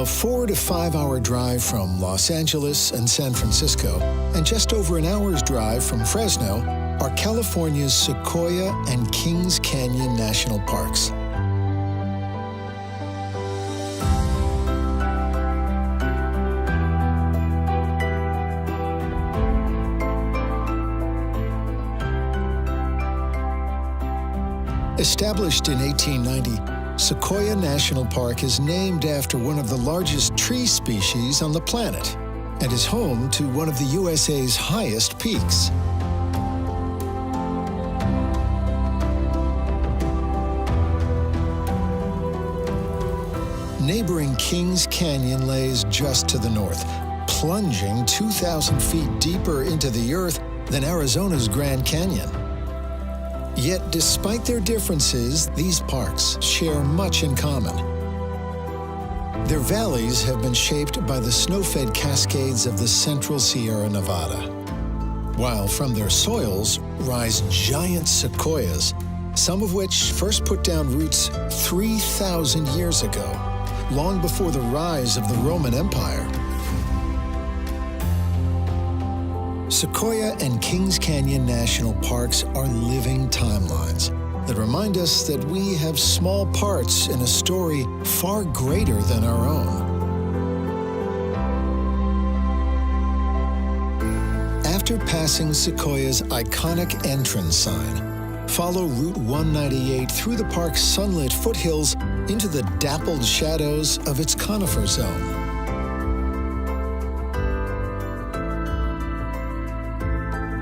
A 4 to 5 hour drive from Los Angeles and San Francisco, and just over an hour's drive from Fresno, are California's Sequoia and Kings Canyon National Parks. Established in 1890, Sequoia National Park is named after one of the largest tree species on the planet and is home to one of the USA's highest peaks. Neighboring Kings Canyon lays just to the north, plunging 2,000 feet deeper into the earth than Arizona's Grand Canyon. Yet, despite their differences, these parks share much in common. Their valleys have been shaped by the snow-fed cascades of the central Sierra Nevada, while from their soils rise giant sequoias, some of which first put down roots 3,000 years ago, long before the rise of the Roman Empire. Sequoia and Kings Canyon National Parks are living timelines that remind us that we have small parts in a story far greater than our own. After passing Sequoia's iconic entrance sign, follow Route 198 through the park's sunlit foothills into the dappled shadows of its conifer zone.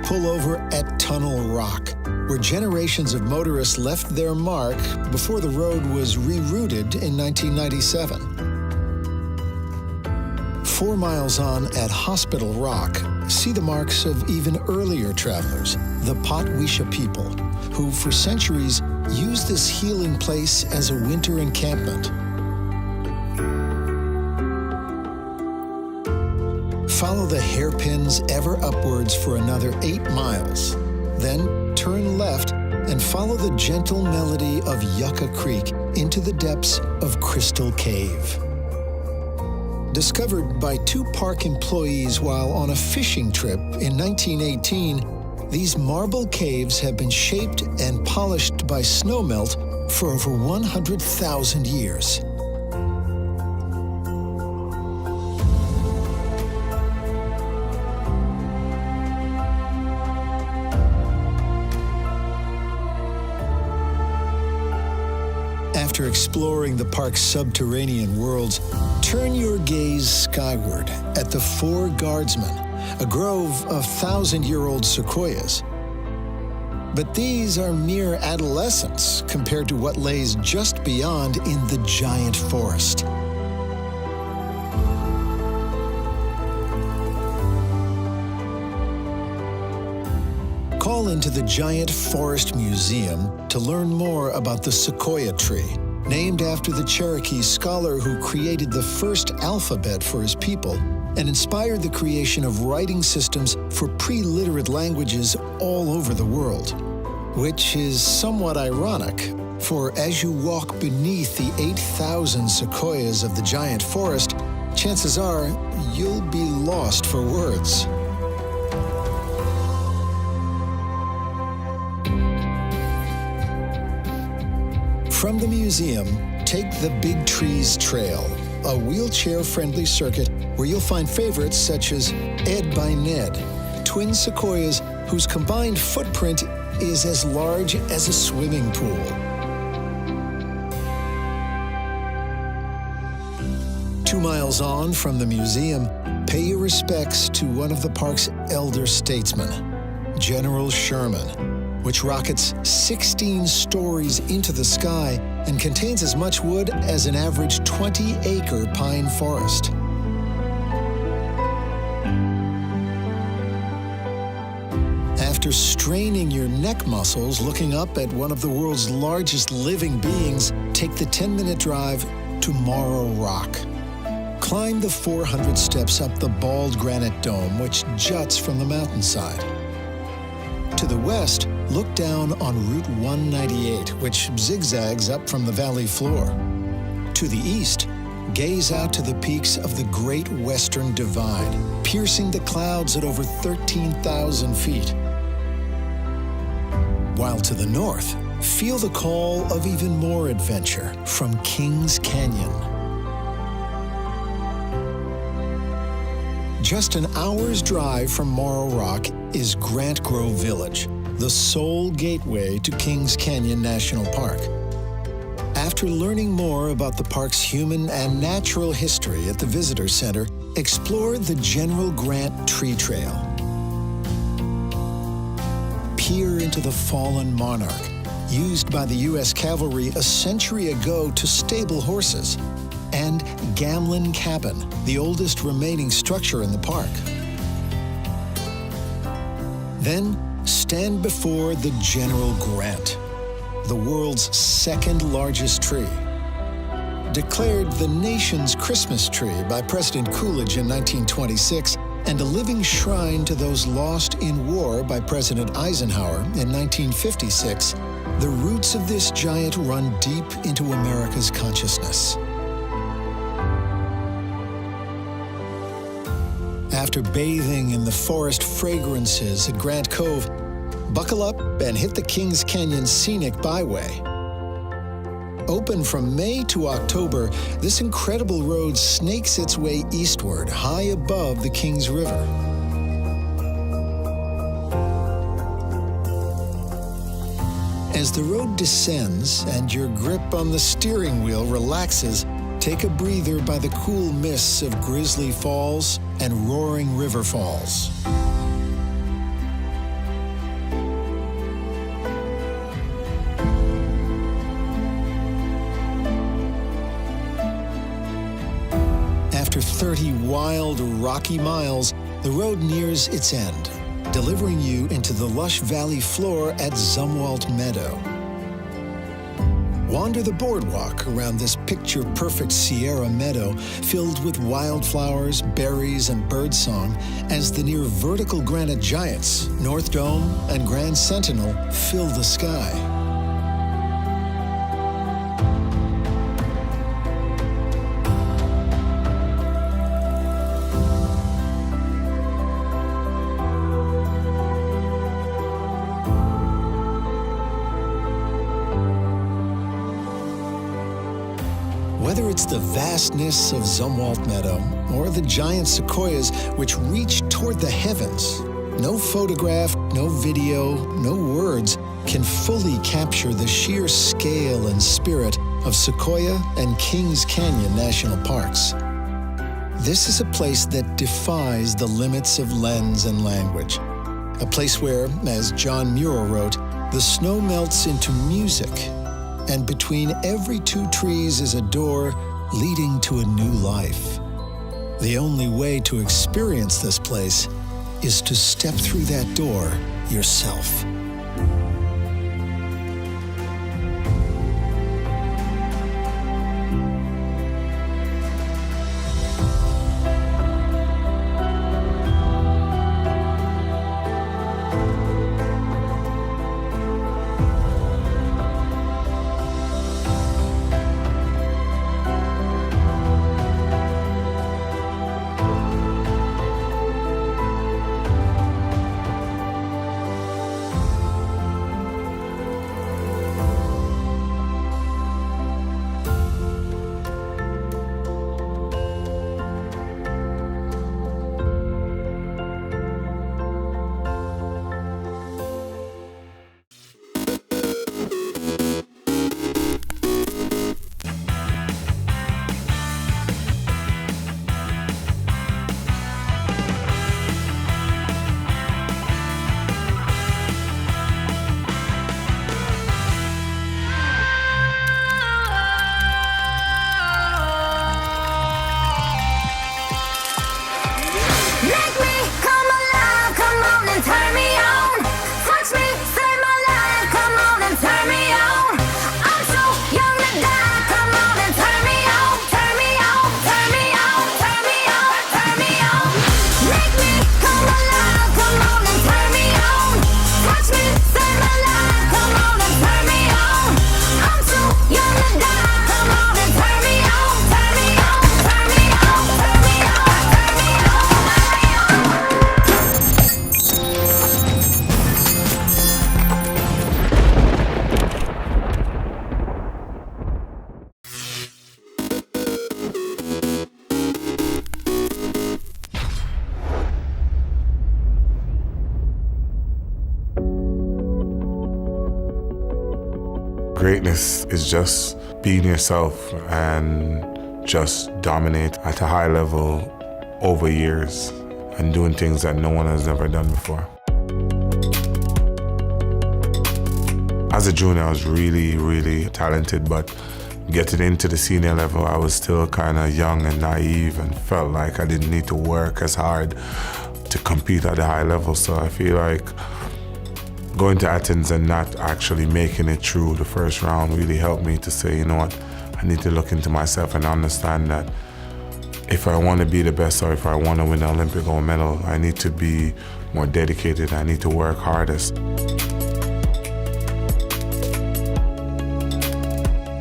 Pull over at Tunnel Rock, where generations of motorists left their mark before the road was rerouted in 1997. 4 miles on at Hospital Rock, see the marks of even earlier travelers, the Potwisha people, who for centuries used this healing place as a winter encampment. Follow the hairpins ever upwards for another 8 miles. Then turn left and follow the gentle melody of Yucca Creek into the depths of Crystal Cave. Discovered by 2 park employees while on a fishing trip in 1918, these marble caves have been shaped and polished by snowmelt for over 100,000 years. After exploring the park's subterranean worlds, turn your gaze skyward at the Four Guardsmen, a grove of 1,000-year-old sequoias. But these are mere adolescents compared to what lays just beyond in the giant forest. Call into the Giant Forest Museum to learn more about the sequoia tree, named after the Cherokee scholar who created the first alphabet for his people and inspired the creation of writing systems for pre-literate languages all over the world. Which is somewhat ironic, for as you walk beneath the 8,000 sequoias of the giant forest, chances are you'll be lost for words. From the museum, take the Big Trees Trail, a wheelchair-friendly circuit where you'll find favorites such as Ed by Ned, twin sequoias whose combined footprint is as large as a swimming pool. Two miles on from the museum, pay your respects to one of the park's elder statesmen, General Sherman, which rockets 16 stories into the sky and contains as much wood as an average 20-acre pine forest. After straining your neck muscles looking up at one of the world's largest living beings, take the 10-minute drive to Morrow Rock. Climb the 400 steps up the bald granite dome which juts from the mountainside. To the west, look down on Route 198, which zigzags up from the valley floor. To the east, gaze out to the peaks of the Great Western Divide, piercing the clouds at over 13,000 feet. While to the north, feel the call of even more adventure from Kings Canyon. Just an hour's drive from Morrow Rock is Grant Grove Village, the sole gateway to Kings Canyon National Park. After learning more about the park's human and natural history at the Visitor Center, explore the General Grant Tree Trail. Peer into the fallen monarch, used by the U.S. Cavalry a century ago to stable horses, and Gamlin Cabin, the oldest remaining structure in the park. Then stand before the General Grant, the world's second largest tree. Declared the nation's Christmas tree by President Coolidge in 1926, and a living shrine to those lost in war by President Eisenhower in 1956, the roots of this giant run deep into America's consciousness. After bathing in the forest fragrances at Grant Cove, buckle up and hit the Kings Canyon Scenic Byway. Open from May to October, this incredible road snakes its way eastward, high above the Kings River. As the road descends and your grip on the steering wheel relaxes, take a breather by the cool mists of Grizzly Falls and Roaring River Falls. After 30 wild, rocky miles, the road nears its end, delivering you into the lush valley floor at Zumwalt Meadow. Wander the boardwalk around this picture-perfect Sierra meadow filled with wildflowers, berries, and birdsong as the near vertical granite giants, North Dome and Grand Sentinel, fill the sky. Whether it's the vastness of Zumwalt Meadow or the giant sequoias which reach toward the heavens, no photograph, no video, no words can fully capture the sheer scale and spirit of Sequoia and Kings Canyon National Parks. This is a place that defies the limits of lens and language. A place where, as John Muir wrote, the snow melts into music, and between every two trees is a door leading to a new life. The only way to experience this place is to step through that door yourself. Greatness is just being yourself and just dominate at a high level over years and doing things that no one has ever done before. As a junior, I was really, really talented, but getting into the senior level, I was still kind of young and naive and felt like I didn't need to work as hard to compete at a high level. So I feel like going to Athens and not actually making it through the first round really helped me to say, you know what, I need to look into myself and understand that if I want to be the best or if I want to win an Olympic gold medal, I need to be more dedicated. I need to work hardest.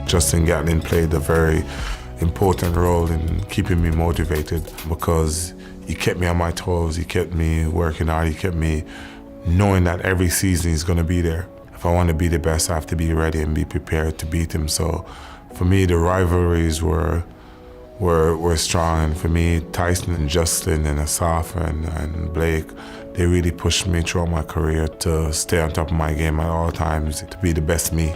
Justin Gatlin played a very important role in keeping me motivated because he kept me on my toes, he kept me working hard, he kept me knowing that every season he's going to be there. If I want to be the best, I have to be ready and be prepared to beat him. So for me, the rivalries were strong. And for me, Tyson and Justin and Asaf and Blake, they really pushed me throughout my career to stay on top of my game at all times, to be the best me.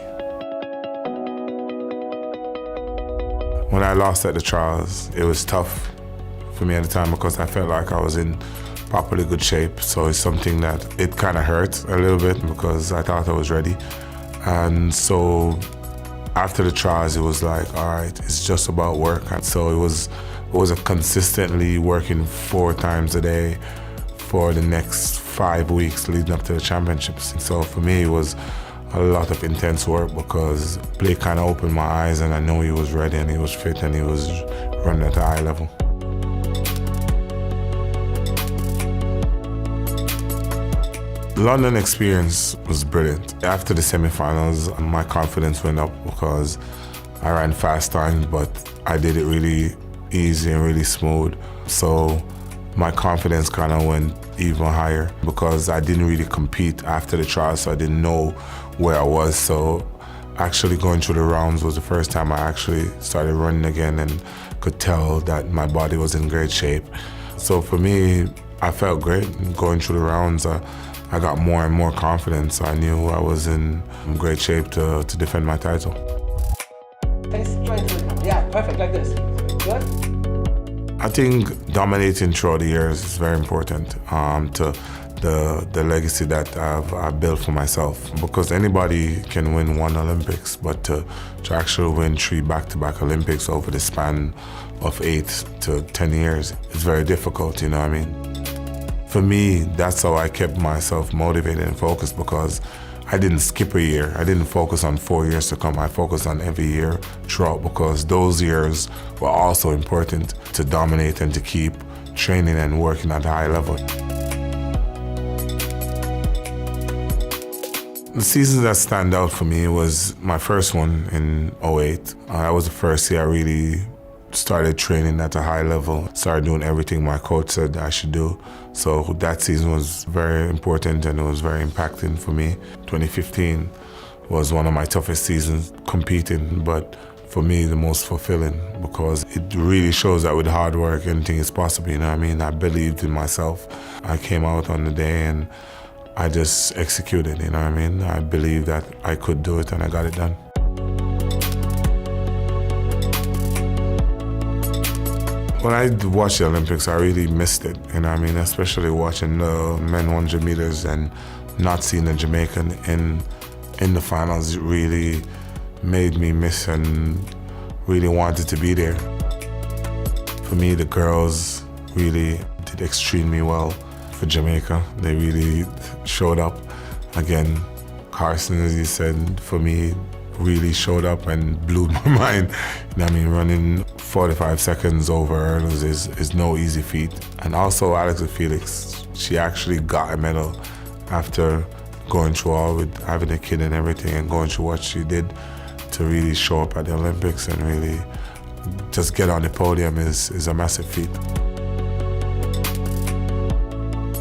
When I lost at the trials, it was tough for me at the time because I felt like I was in properly good shape. So it's something that it kind of hurt a little bit because I thought I was ready. And so after the trials, it was like, all right, it's just about work. And so it was a consistently working 4 times a day for the next 5 weeks leading up to the championships. And so for me, it was a lot of intense work because Blake kind of opened my eyes and I know he was ready and he was fit and he was running at a high level. The London experience was brilliant. After the semifinals, my confidence went up because I ran fast times, but I did it really easy and really smooth. So my confidence kind of went even higher because I didn't really compete after the trials, so I didn't know where I was. So actually going through the rounds was the first time I actually started running again and could tell that my body was in great shape. So for me, I felt great going through the rounds. I got more and more confidence. I knew I was in great shape to defend my title. Yeah, perfect, like this. Good? I think dominating throughout the years is very important to the legacy that I've built for myself. Because anybody can win 1 Olympics, but to actually win 3 back-to-back Olympics over the span of 8 to 10 years is very difficult, you know what I mean? For me, that's how I kept myself motivated and focused because I didn't skip a year. I didn't focus on 4 years to come. I focused on every year throughout because those years were also important to dominate and to keep training and working at a high level. The season that stand out for me was my first one in 2008. That was the first year I really started training at a high level, started doing everything my coach said I should do. So that season was very important and it was very impacting for me. 2015 was one of my toughest seasons competing, but for me the most fulfilling because it really shows that with hard work anything is possible, you know what I mean? I believed in myself. I came out on the day and I just executed, you know what I mean? I believed that I could do it and I got it done. When I watched the Olympics, I really missed it, you know what I mean? Especially watching the men 100 meters and not seeing a Jamaican in the finals. It really made me miss and really wanted to be there. For me, the girls really did extremely well for Jamaica. They really showed up. Again, Carson, as you said, for me, really showed up and blew my mind. You know what I mean? Running 45 seconds over hurdles is no easy feat. And also Alex Felix, she actually got a medal after going through all with having a kid and everything and going through what she did to really show up at the Olympics and really just get on the podium is a massive feat.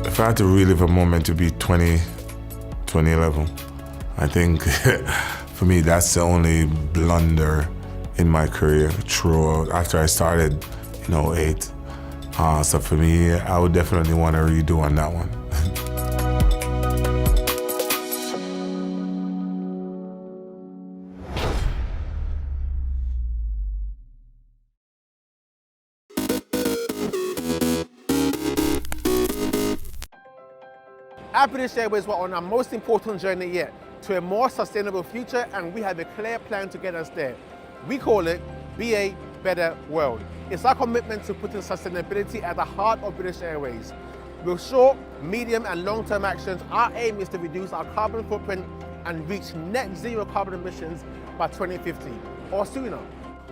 If I had to relive a moment to be 2011, I think for me, that's the only blunder in my career throughout after I started in 2008. So for me, I would definitely want to redo on that one. At British Airways, we're on our most important journey yet to a more sustainable future, and we have a clear plan to get us there. We call it Be a Better World. It's our commitment to putting sustainability at the heart of British Airways. With short, medium and long-term actions, our aim is to reduce our carbon footprint and reach net zero carbon emissions by 2050 or sooner.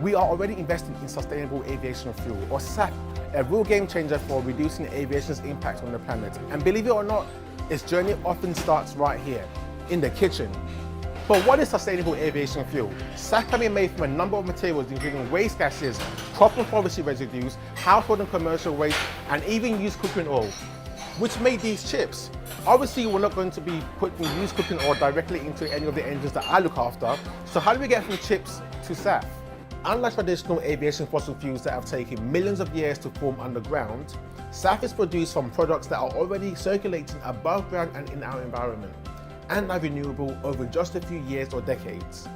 We are already investing in sustainable aviation fuel, or SAF, a real game changer for reducing aviation's impact on the planet. And believe it or not, its journey often starts right here, in the kitchen. But what is sustainable aviation fuel? SAF can be made from a number of materials, including waste gases, crop and forestry residues, household and commercial waste, and even used cooking oil. Which made these chips? Obviously, we're not going to be putting used cooking oil directly into any of the engines that I look after. So how do we get from chips to SAF? Unlike traditional aviation fossil fuels that have taken millions of years to form underground, SAF is produced from products that are already circulating above ground and in our environment, and are renewable over just a few years or decades.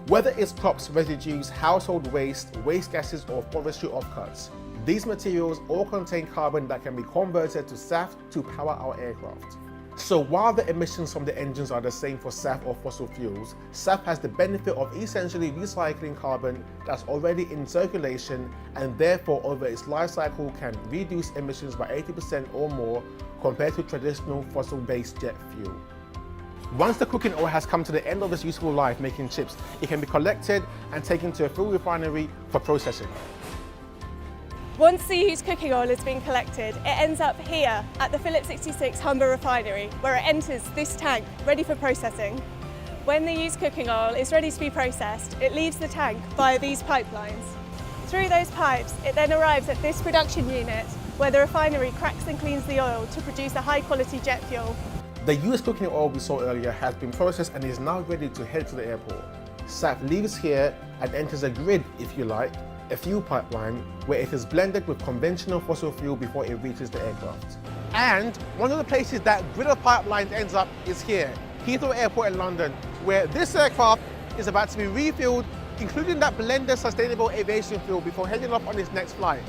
Whether it's crops, residues, household waste, waste gases, or forestry offcuts, these materials all contain carbon that can be converted to SAF to power our aircraft. So while the emissions from the engines are the same for SAF or fossil fuels, SAF has the benefit of essentially recycling carbon that's already in circulation, and therefore over its life cycle can reduce emissions by 80% or more compared to traditional fossil-based jet fuel. Once the cooking oil has come to the end of its useful life making chips, it can be collected and taken to a fuel refinery for processing. Once the used cooking oil has been collected, it ends up here at the Phillips 66 Humber refinery, where it enters this tank ready for processing. When the used cooking oil is ready to be processed, it leaves the tank via these pipelines. Through those pipes, it then arrives at this production unit, where the refinery cracks and cleans the oil to produce a high-quality jet fuel. The used cooking oil we saw earlier has been processed and is now ready to head to the airport. SAF leaves here and enters a grid, if you like, a fuel pipeline where it is blended with conventional fossil fuel before it reaches the aircraft. And one of the places that grid of pipelines ends up is here, Heathrow Airport in London, where this aircraft is about to be refueled, including that blended sustainable aviation fuel before heading off on its next flight.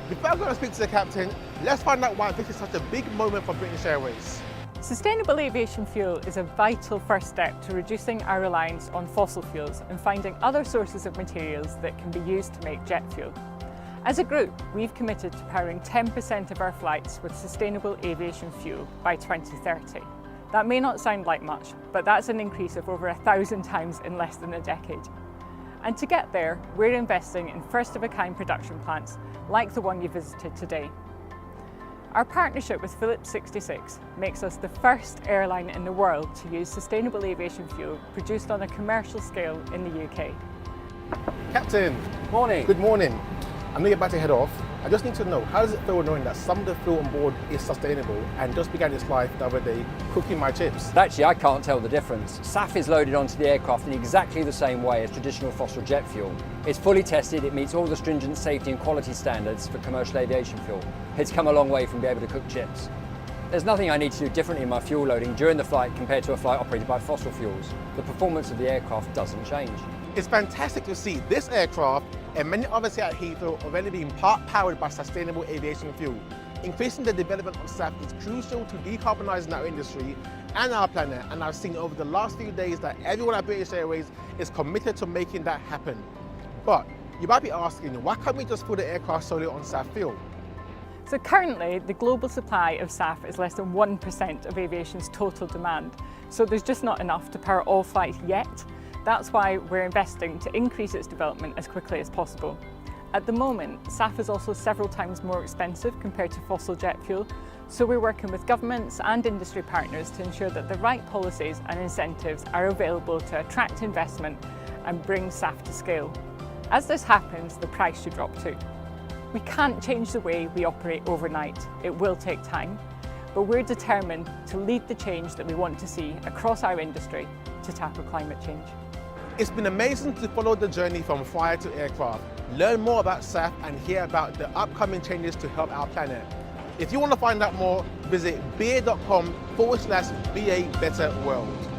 Before I go and speak to the captain, let's find out why this is such a big moment for British Airways. Sustainable aviation fuel is a vital first step to reducing our reliance on fossil fuels and finding other sources of materials that can be used to make jet fuel. As a group, we've committed to powering 10% of our flights with sustainable aviation fuel by 2030. That may not sound like much, but that's an increase of over 1,000 times in less than a decade. And to get there, we're investing in first-of-a-kind production plants like the one you visited today. Our partnership with Phillips 66 makes us the first airline in the world to use sustainable aviation fuel produced on a commercial scale in the UK. Captain. Morning. Good morning. I know you're about to head off. I just need to know, how does it feel knowing that some of the fuel on board is sustainable and just began its life the other day cooking my chips? Actually, I can't tell the difference. SAF is loaded onto the aircraft in exactly the same way as traditional fossil jet fuel. It's fully tested, it meets all the stringent safety and quality standards for commercial aviation fuel. It's come a long way from being able to cook chips. There's nothing I need to do differently in my fuel loading during the flight compared to a flight operated by fossil fuels. The performance of the aircraft doesn't change. It's fantastic to see this aircraft and many others here at Heathrow already being part powered by sustainable aviation fuel. Increasing the development of SAF is crucial to decarbonising our industry and our planet, and I've seen over the last few days that everyone at British Airways is committed to making that happen. But you might be asking, why can't we just put the aircraft solely on SAF fuel? So currently, the global supply of SAF is less than 1% of aviation's total demand. So there's just not enough to power all flights yet. That's why we're investing to increase its development as quickly as possible. At the moment, SAF is also several times more expensive compared to fossil jet fuel, so we're working with governments and industry partners to ensure that the right policies and incentives are available to attract investment and bring SAF to scale. As this happens, the price should drop too. We can't change the way we operate overnight. It will take time, but we're determined to lead the change that we want to see across our industry to tackle climate change. It's been amazing to follow the journey from fire to aircraft, learn more about SAF and hear about the upcoming changes to help our planet. If you want to find out more, visit ba.com/BeABetterWorld.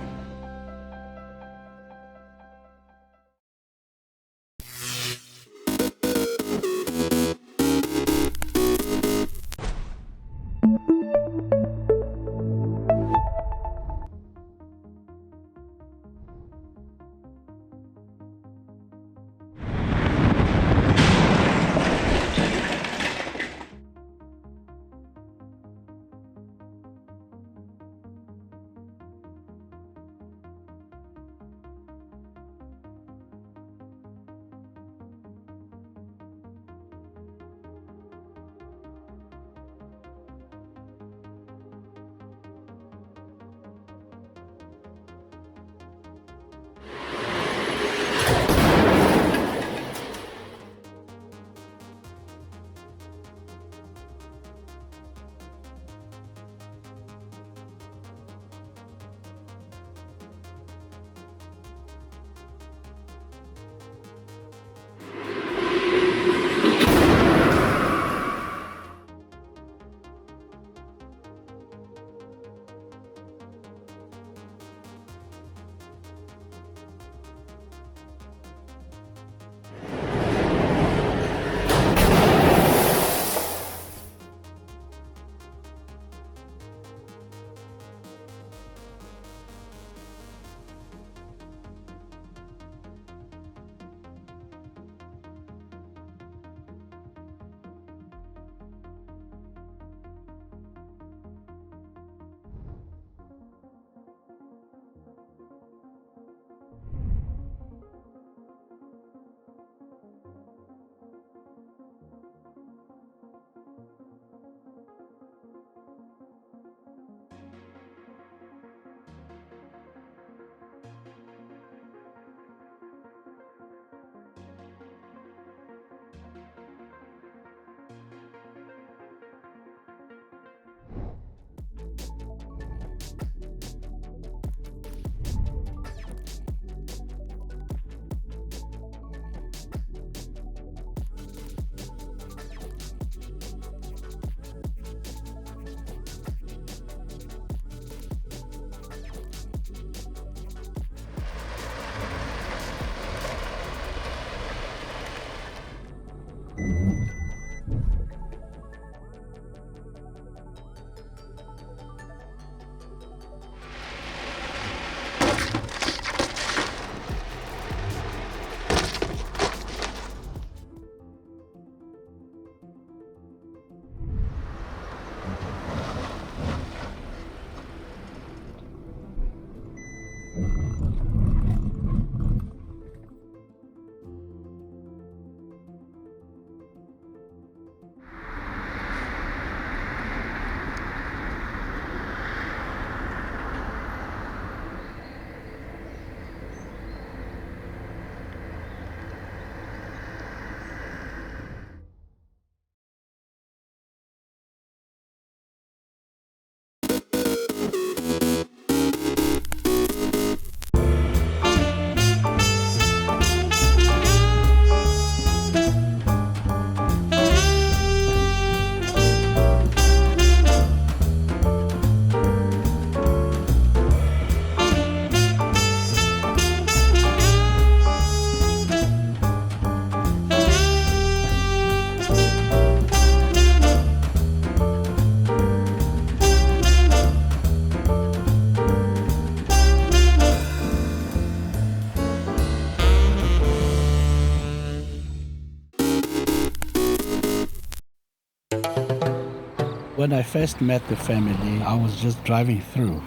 When I first met the family, I was just driving through.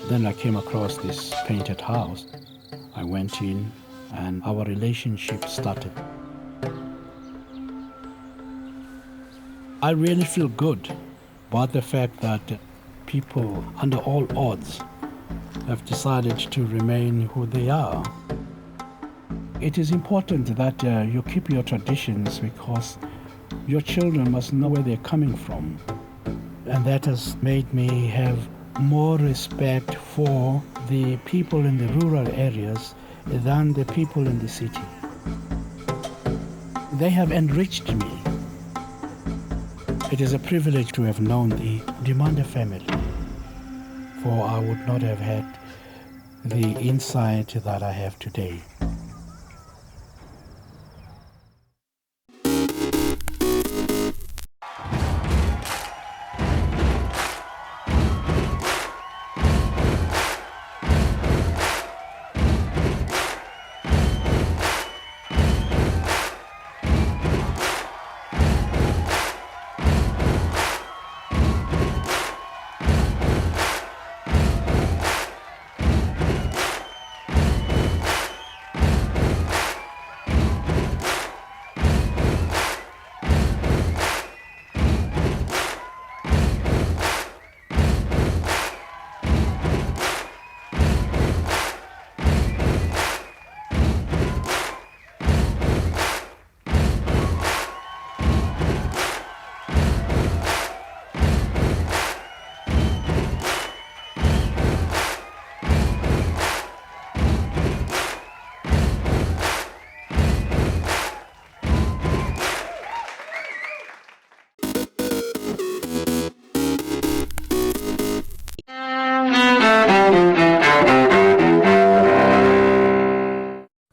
Then I came across this painted house. I went in and our relationship started. I really feel good about the fact that people, under all odds, have decided to remain who they are. It is important that you keep your traditions because your children must know where they're coming from. And that has made me have more respect for the people in the rural areas than the people in the city. They have enriched me. It is a privilege to have known the Demanda family, for I would not have had the insight that I have today.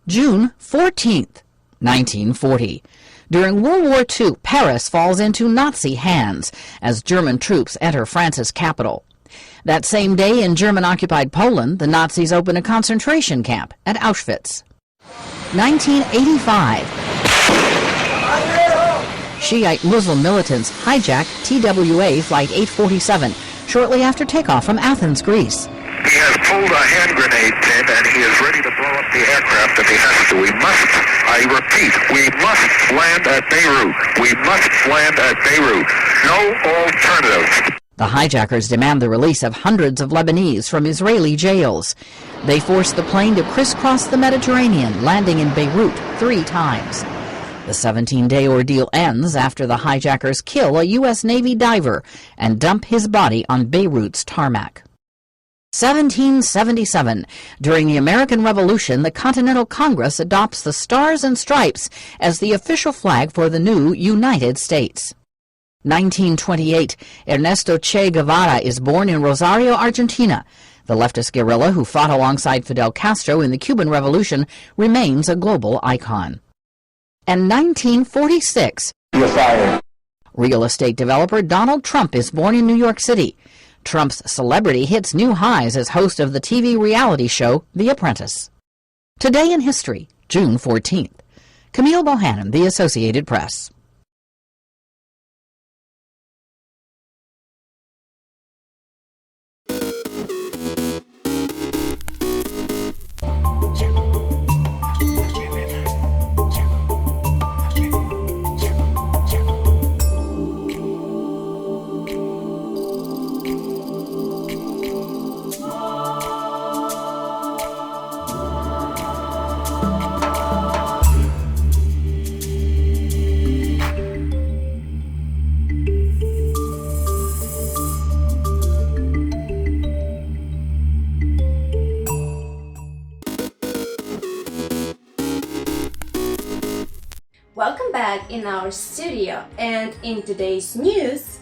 June 14th, 1940. During World War II, Paris falls into Nazi hands as German troops enter France's capital. That same day in German-occupied Poland, the Nazis open a concentration camp at Auschwitz. 1985. Shiite Muslim militants hijack TWA Flight 847 shortly after takeoff from Athens, Greece. He has pulled a hand grenade pin and he is ready to blow up the aircraft if he has to. We must, I repeat, we must land at Beirut. We must land at Beirut. No alternative. The hijackers demand the release of hundreds of Lebanese from Israeli jails. They force the plane to crisscross the Mediterranean, landing in Beirut 3 times. The 17-day ordeal ends after the hijackers kill a U.S. Navy diver and dump his body on Beirut's tarmac. 1777. During the American Revolution, the Continental Congress adopts the Stars and Stripes as the official flag for the new United States. 1928. Ernesto Che Guevara is born in Rosario, Argentina. The leftist guerrilla who fought alongside Fidel Castro in the Cuban Revolution remains a global icon. And 1946. You're fired. Real estate developer Donald Trump is born in New York City. Trump's celebrity hits new highs as host of the TV reality show The Apprentice. Today in History, June 14th. Camille Bohannon, The Associated Press. Welcome back in our studio, and in today's news,